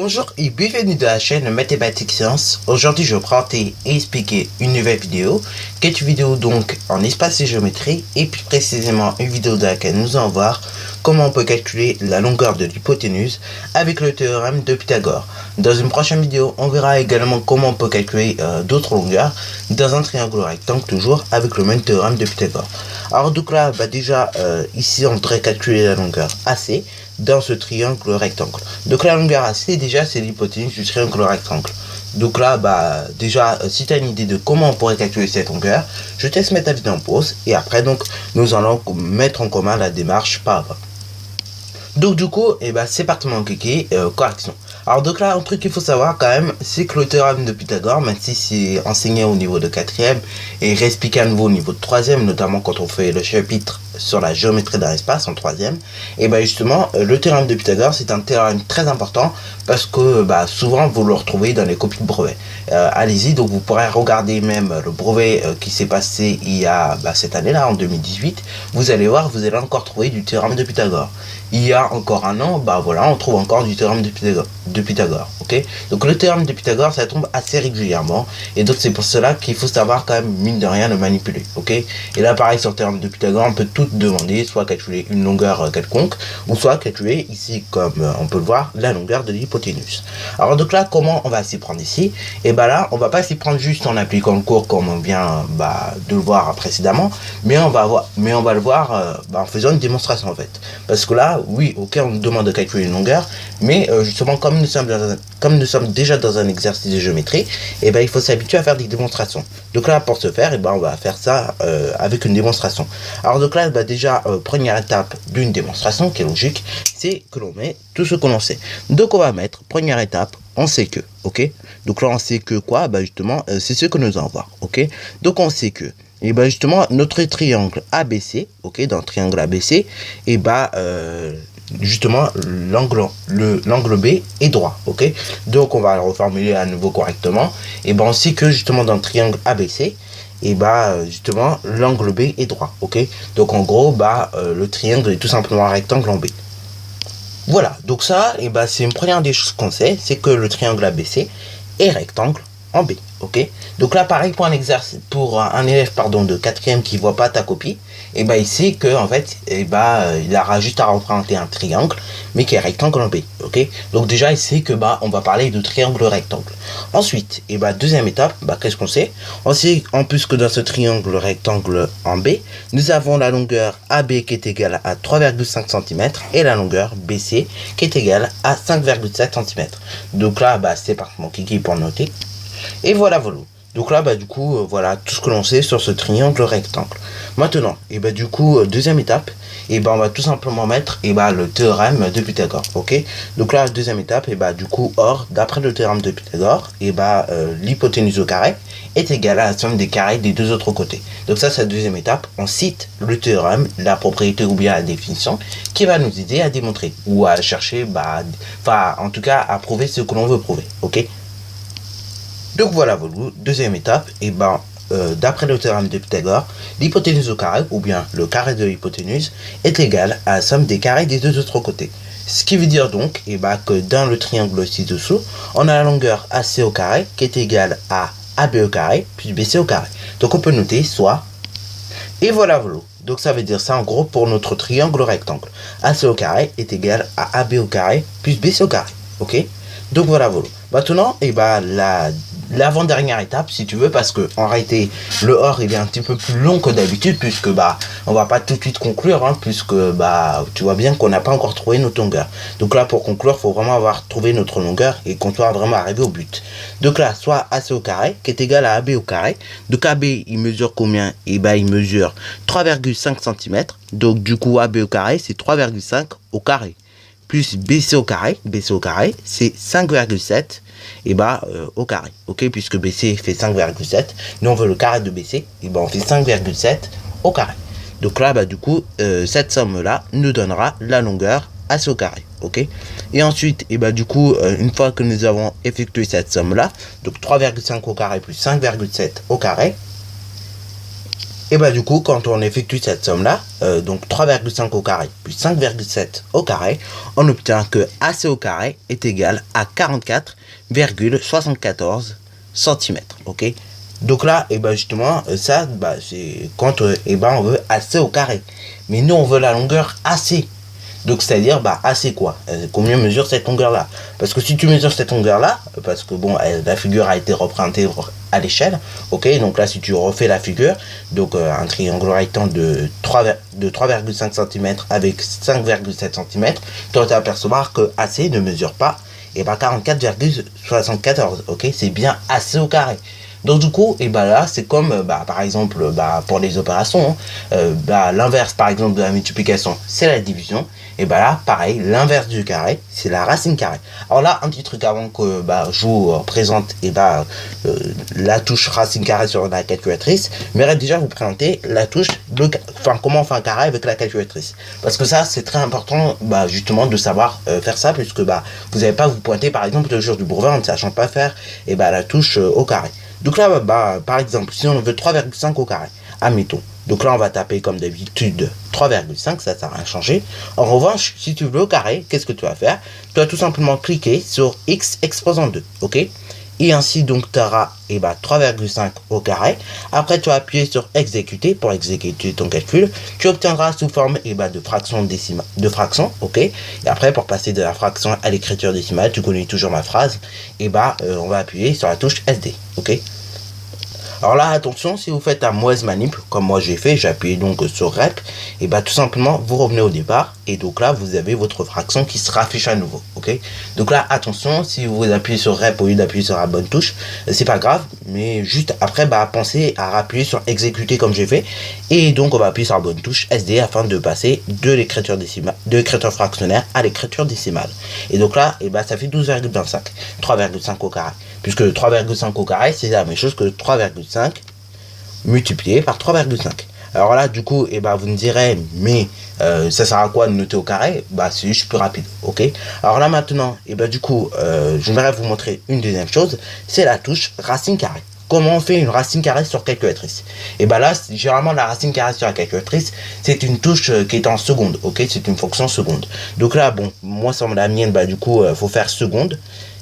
Bonjour et bienvenue dans la chaîne Mathématiques Sciences. Aujourd'hui je vais présenter et expliquer une nouvelle vidéo, qui est une vidéo donc en espace et géométrie, et plus précisément une vidéo dans laquelle nous allons voir comment on peut calculer la longueur de l'hypoténuse avec le théorème de Pythagore. Dans une prochaine vidéo, on verra également comment on peut calculer d'autres longueurs dans un triangle rectangle, toujours avec le même théorème de Pythagore. Alors donc là, déjà ici on voudrait calculer la longueur AC dans ce triangle rectangle. Donc la longueur AC, déjà c'est l'hypoténuse du triangle rectangle. Donc là, déjà, si tu as une idée de comment on pourrait calculer cette longueur, je te laisse mettre la vidéo en pause et après donc nous allons mettre en commun la démarche par pas. Donc du coup, c'est parti mon kiki, correction. Alors donc là, un truc qu'il faut savoir quand même, c'est que le théorème de Pythagore, même si c'est enseigné au niveau de 4e et réexpliqué à nouveau au niveau de 3e, notamment quand on fait le chapitre sur la géométrie d'un espace en 3e, et justement, le théorème de Pythagore, c'est un théorème très important parce que souvent vous le retrouvez dans les copies de brevet. Allez-y, donc vous pourrez regarder même le brevet qui s'est passé il y a cette année-là, en 2018. Vous allez voir, vous allez encore trouver du théorème de Pythagore. Il y a encore un an, voilà, on trouve encore du théorème de Pythagore, ok. Donc le théorème de Pythagore, ça tombe assez régulièrement, et donc c'est pour cela qu'il faut savoir quand même, mine de rien, le manipuler, ok. Et là, pareil, sur le théorème de Pythagore, on peut tout demander, soit calculer une longueur quelconque, ou soit calculer ici, comme on peut le voir, la longueur de l'hypoténuse. Alors donc là, comment on va s'y prendre ici? Et là, on va pas s'y prendre juste en appliquant le cours comme on vient de le voir précédemment, mais on va le voir en faisant une démonstration en fait. Parce que là, oui, ok, on nous demande de calculer une longueur, mais justement, comme nous sommes déjà dans un exercice de géométrie, il faut s'habituer à faire des démonstrations. Donc là, pour ce faire, on va faire ça avec une démonstration. Alors donc là, déjà, première étape d'une démonstration qui est logique, c'est que l'on met tout ce que l'on sait. Donc on va mettre, première étape, on sait que, ok. Donc là, on sait que quoi? Justement, c'est ce que nous allons voir, ok. Donc on sait que, justement, notre triangle ABC, ok, dans le triangle ABC, justement l'angle B est droit, ok. Donc on va le reformuler à nouveau correctement. On sait que justement dans le triangle ABC, justement l'angle B est droit, ok. Donc en gros, le triangle est tout simplement un rectangle en B. Voilà, donc ça, c'est une première des choses qu'on sait, c'est que le triangle ABC est rectangle en B, ok. Donc là, pareil pour un exercice, pour un élève de 4e qui voit pas ta copie, il sait que en fait, il aura juste à représenter un triangle, mais qui est rectangle en B, ok. Donc déjà, il sait que on va parler de triangle rectangle. Ensuite, deuxième étape, qu'est-ce qu'on sait? On sait en plus que dans ce triangle rectangle en B, nous avons la longueur AB qui est égale à 3,5 cm et la longueur BC qui est égale à 5,7 cm. Donc là, c'est parfaitement kiki pour noter. Et voilà. Donc là, du coup, voilà tout ce que l'on sait sur ce triangle rectangle. Maintenant, du coup, deuxième étape, on va tout simplement mettre le théorème de Pythagore, ok. Donc là, deuxième étape, du coup, or, d'après le théorème de Pythagore, l'hypoténuse au carré est égale à la somme des carrés des deux autres côtés. Donc ça, c'est la deuxième étape. On cite le théorème, la propriété ou bien la définition, qui va nous aider à démontrer ou à chercher, en tout cas, à prouver ce que l'on veut prouver, ok. Donc voilà, deuxième étape, d'après le théorème de Pythagore, l'hypoténuse au carré, ou bien le carré de l'hypoténuse, est égal à la somme des carrés des deux autres côtés. Ce qui veut dire donc que dans le triangle ci-dessous, on a la longueur AC au carré qui est égale à AB au carré plus BC au carré. Donc on peut noter soit, et voilà. Donc ça veut dire ça en gros pour notre triangle rectangle. AC au carré est égal à AB au carré plus BC au carré, ok. Donc voilà. Maintenant, l'avant-dernière étape, si tu veux, parce que en réalité, le or il est un petit peu plus long que d'habitude, puisque on va pas tout de suite conclure, puisque tu vois bien qu'on n'a pas encore trouvé notre longueur. Donc là, pour conclure, il faut vraiment avoir trouvé notre longueur et qu'on soit vraiment arrivé au but. Donc là, soit AC au carré qui est égal à AB au carré. Donc AB il mesure combien? Il mesure 3,5 cm. Donc du coup, AB au carré c'est 3,5 au carré. Plus BC au carré c'est 5,7 au carré, ok, puisque BC fait 5,7, nous on veut le carré de BC, on fait 5,7 au carré. Donc là, du coup, cette somme là nous donnera la longueur AC au carré, ok. Et ensuite, du coup, une fois que nous avons effectué cette somme là, donc 3,5 au carré plus 5,7 au carré, Et bah du coup, quand on effectue cette somme-là, donc 3,5 au carré plus 5,7 au carré, on obtient que AC au carré est égal à 44,74 cm. Ok. Donc là, et bah justement, ça, bah, c'est quand et bah, on veut AC au carré. Mais nous, on veut la longueur AC. Donc c'est-à-dire bah AC quoi. Combien mesure cette longueur là? Parce que si tu mesures cette longueur là, parce que bon la figure a été représentée à l'échelle, ok, donc là si tu refais la figure, donc un triangle rectangle de 3,5 cm avec 5,7 cm, tu vas t'apercevoir que AC ne mesure pas et bah 44,74, ok, c'est bien AC au carré. Donc du coup, et bah là, c'est comme bah, par exemple bah, pour les opérations, bah, l'inverse par exemple de la multiplication, c'est la division. Et bah là, pareil, l'inverse du carré, c'est la racine carrée. Alors là, un petit truc avant que bah, je vous présente et bah, la touche racine carrée sur la calculatrice, j'aimerais déjà vous présenter la touche, comment on fait un carré avec la calculatrice. Parce que ça, c'est très important bah, justement de savoir faire ça, puisque bah, vous n'allez pas vous pointer par exemple le jour du brevet en ne sachant pas faire et bah, la touche au carré. Donc là, bah, par exemple, si on veut 3,5 au carré, admettons. Donc là, on va taper comme d'habitude 3,5, ça n'a rien changé. En revanche, si tu veux au carré, qu'est-ce que tu vas faire? Tu vas tout simplement cliquer sur x exposant 2, ok? Et ainsi, donc, tu auras 3,5 au carré. Après, tu vas appuyer sur exécuter pour exécuter ton calcul. Tu obtiendras sous forme de fraction décimale, ok? Et après, pour passer de la fraction à l'écriture décimale, tu connais toujours ma phrase. On va appuyer sur la touche SD, ok? Alors là, attention, si vous faites un mauvaise manip, comme moi j'ai fait, j'ai appuyé donc sur REP, et tout simplement, vous revenez au départ, et donc là, vous avez votre fraction qui se raffiche à nouveau, ok? Donc là, attention, si vous appuyez sur REP au lieu d'appuyer sur la bonne touche, c'est pas grave, mais juste après, pensez à appuyer sur exécuter comme j'ai fait, et donc on va appuyer sur la bonne touche SD afin de passer de l'écriture décimale, de l'écriture fractionnaire à l'écriture décimale. Et donc là, ça fait 12,25, 3,5 au carré. Puisque 3,5 au carré, c'est la même chose que 3,5 multiplié par 3,5. Alors là, du coup, vous me direz, mais ça sert à quoi de noter au carré? C'est juste plus rapide, ok? Alors là, maintenant, du coup, je voudrais vous montrer une deuxième chose, c'est la touche racine carrée. Comment on fait une racine carrée sur calculatrice? Là, généralement, la racine carrée sur la calculatrice, c'est une touche qui est en seconde, ok? C'est une fonction seconde. Donc là, bon, moi, sur la mienne, du coup, faut faire seconde.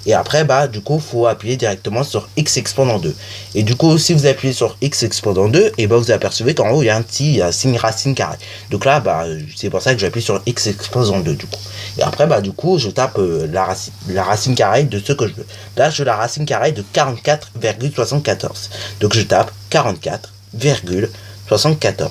Et après, du coup, faut appuyer directement sur x exposant 2. Et du coup, si vous appuyez sur x exposant 2, vous apercevez qu'en haut, il y a un petit signe racine carrée. Donc là, c'est pour ça que j'appuie sur x exposant 2, du coup. Et après, du coup, je tape la racine carrée de ce que je veux. Là, je veux la racine carrée de 44,74. Donc, je tape 44,74.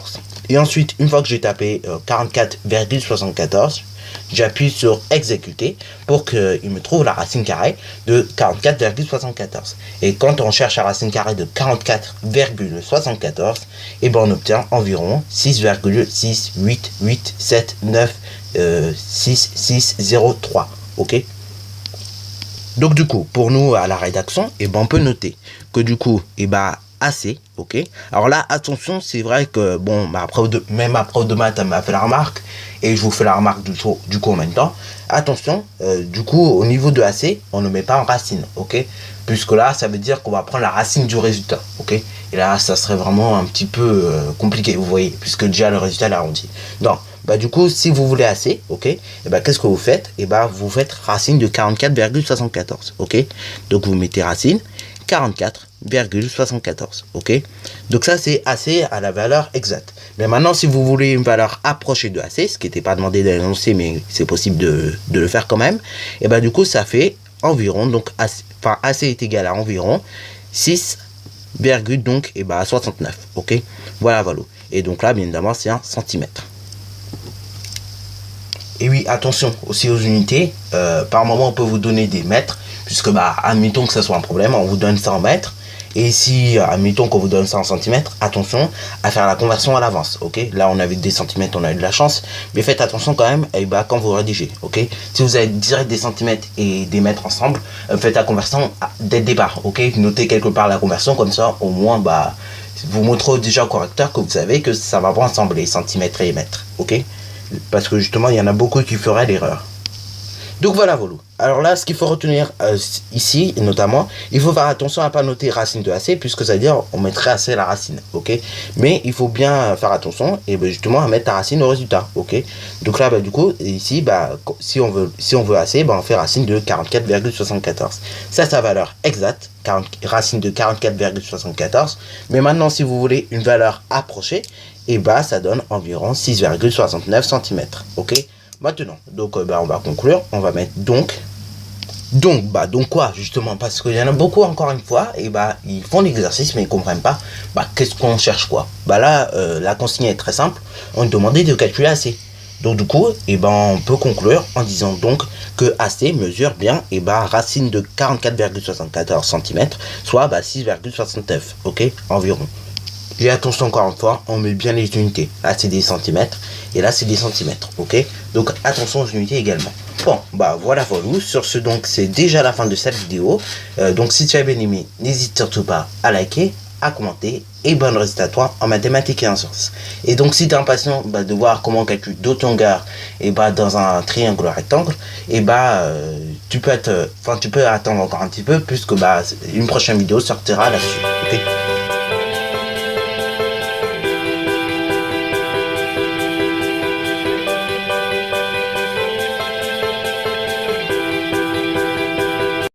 Et ensuite, une fois que j'ai tapé 44,74, j'appuie sur exécuter pour qu'il me trouve la racine carrée de 44,74. Et quand on cherche la racine carrée de 44,74, on obtient environ 6,688796603. Ok? Donc du coup, pour nous à la rédaction, on peut noter que du coup, AC, ok. Alors là, attention, c'est vrai que bon, ma prof de maths m'a fait la remarque et je vous fais la remarque du coup en même temps. Attention, du coup, au niveau de AC, on ne met pas en racine, ok. Puisque là, ça veut dire qu'on va prendre la racine du résultat, ok. Et là, ça serait vraiment un petit peu compliqué, vous voyez, puisque déjà le résultat est arrondi. Donc, du coup, si vous voulez AC, ok, qu'est-ce que vous faites? Vous faites racine de 44,74, ok. Donc vous mettez racine 44,74, ok. Donc ça c'est AC à la valeur exacte. Mais maintenant si vous voulez une valeur approchée de AC, ce qui n'était pas demandé d'énoncer mais c'est possible de le faire quand même, du coup ça fait environ, donc AC est égal à environ 6, donc 69, ok. Voilà. Et donc là bien évidemment c'est un centimètre. Et oui, attention aussi aux unités, par moment on peut vous donner des mètres, puisque admettons que ce soit un problème, on vous donne ça en mètres, et si admettons qu'on vous donne ça en centimètres, attention à faire la conversion à l'avance, ok. Là on avait des centimètres, on a eu de la chance, mais faites attention quand même quand vous rédigez, ok. Si vous avez direct des centimètres et des mètres ensemble, faites la conversion dès le départ, ok. Notez quelque part la conversion, comme ça au moins vous montrez déjà au correcteur que vous savez que ça va pas ensemble les centimètres et les mètres, ok. Parce que justement il y en a beaucoup qui feraient l'erreur. Donc voilà, voilà. Alors là, ce qu'il faut retenir ici, notamment, il faut faire attention à ne pas noter racine de AC, puisque ça veut dire on mettrait AC la racine, ok. Mais il faut bien faire attention, et ben justement à mettre la racine au résultat, ok. Donc là, bah, du coup, ici, bah, si on veut AC, bah, on fait racine de 44,74. Ça, sa valeur exacte, racine de 44,74. Mais maintenant, si vous voulez une valeur approchée, et bah, ça donne environ 6,69 cm, ok. Maintenant, donc bah, on va conclure, on va mettre donc quoi justement, parce qu'il y en a beaucoup encore une fois, et bah ils font l'exercice mais ils comprennent pas, bah qu'est-ce qu'on cherche quoi. Bah là, la consigne est très simple, on demandait de calculer AC. Donc du coup, et ben on peut conclure en disant donc que AC mesure bien et bah racine de 44,74 cm, soit bah 6,69, ok, environ. Et attention encore une fois, on met bien les unités. Là c'est des centimètres et là c'est des centimètres, ok. Donc attention aux unités également. Bon, bah voilà, voilà. Sur ce, donc c'est déjà la fin de cette vidéo. Donc si tu as bien aimé, n'hésite surtout pas à liker, à commenter et bonne résultat à toi en mathématiques et en sciences. Et donc si tu es impatient de voir comment on calcule d'autres longueurs et bah dans un triangle rectangle, et bah tu peux attendre encore un petit peu puisque bah une prochaine vidéo sortira là-dessus, ok.